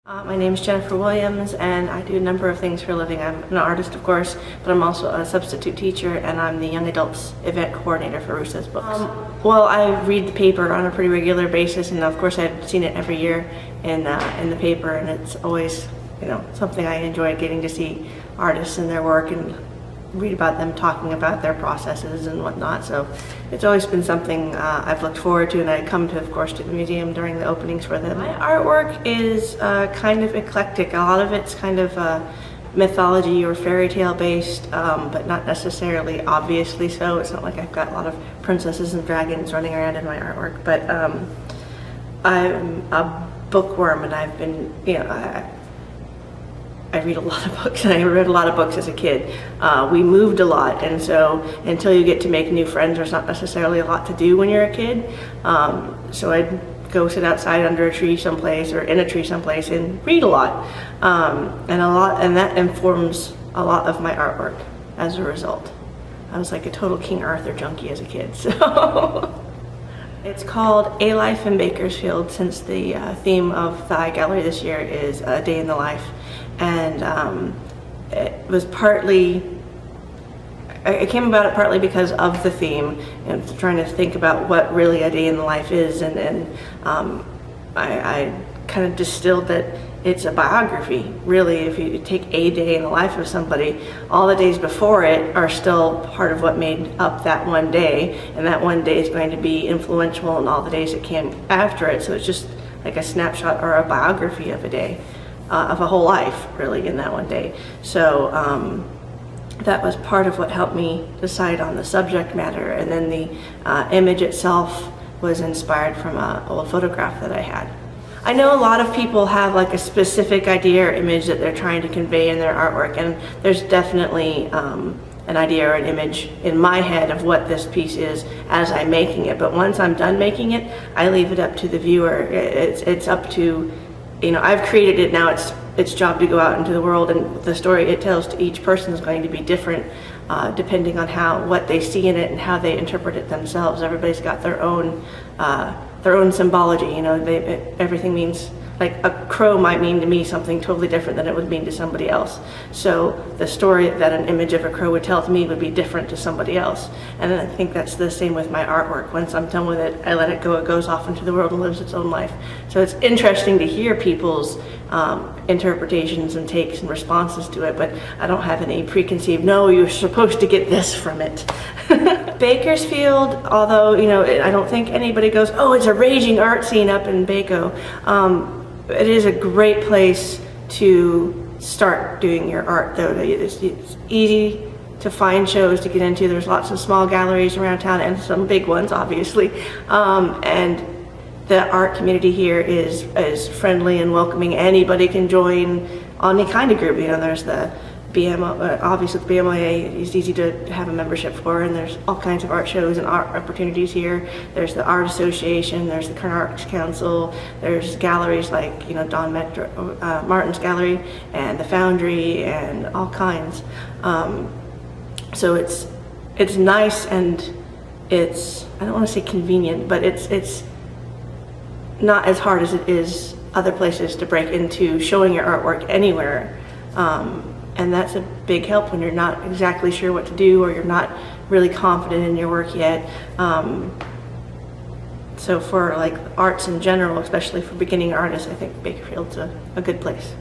My name is Jennifer Williams, and I do a number of things for a living. I'm an artist, of course, but I'm also a substitute teacher, and I'm the young adults event coordinator for Rusa's Books. Well, I read the paper on a pretty regular basis, and of course I've seen it every year in the paper, and it's always, something I enjoy, getting to see artists and their work and read about them talking about their processes and whatnot. So it's always been something I've looked forward to, and I come to, of course, to the museum during the openings for them. My artwork is kind of eclectic. A lot of it's kind of mythology or fairy tale based, but not necessarily obviously so. It's not like I've got a lot of princesses and dragons running around in my artwork, but I'm a bookworm, and I've been, I read a lot of books, and I read a lot of books as a kid. We moved a lot, and so until you get to make new friends, there's not necessarily a lot to do when you're a kid. So I'd go sit outside under a tree someplace or in a tree someplace and read a lot. And that informs a lot of my artwork as a result. I was like a total King Arthur junkie as a kid. So it's called A Life in Bakersfield, since the theme of the art gallery this year is A Day in the Life. And it was I came about it partly because of the theme and trying to think about what really a day in the life is, and I kind of distilled that it's a biography. Really, if you take a day in the life of somebody, all the days before it are still part of what made up that one day, and that one day is going to be influential in all the days that came after it. So it's just like a snapshot or a biography of a day. Of a whole life, really, in that one day. So that was part of what helped me decide on the subject matter, and then the image itself was inspired from an old photograph that I had. I know a lot of people have like a specific idea or image that they're trying to convey in their artwork, and there's definitely an idea or an image in my head of what this piece is as I'm making it, but once I'm done making it, I leave it up to the viewer. It's up to, I've created it, now it's job to go out into the world, and the story it tells to each person is going to be different depending on what they see in it and how they interpret it themselves. Everybody's got their own symbology. Everything means, like a crow might mean to me something totally different than it would mean to somebody else. So the story that an image of a crow would tell to me would be different to somebody else. And then I think that's the same with my artwork. Once I'm done with it, I let it go. It goes off into the world and lives its own life. So it's interesting to hear people's interpretations and takes and responses to it, but I don't have any preconceived, no, you're supposed to get this from it. Bakersfield, although, I don't think anybody goes, oh, it's a raging art scene up in Baco. It is a great place to start doing your art, though. It's easy to find shows to get into. There's lots of small galleries around town and some big ones, obviously. And the art community here is friendly and welcoming. Anybody can join any kind of group. There's the BMOA, obviously the BMOA is easy to have a membership for, and there's all kinds of art shows and art opportunities here. There's the Art Association, there's the Current Arts Council, there's galleries like Don Martin's gallery and the Foundry and all kinds. So it's nice, and it's, I don't want to say convenient, but it's not as hard as it is other places to break into showing your artwork anywhere. And that's a big help when you're not exactly sure what to do, or you're not really confident in your work yet. So for like arts in general, especially for beginning artists, I think Bakersfield's a good place.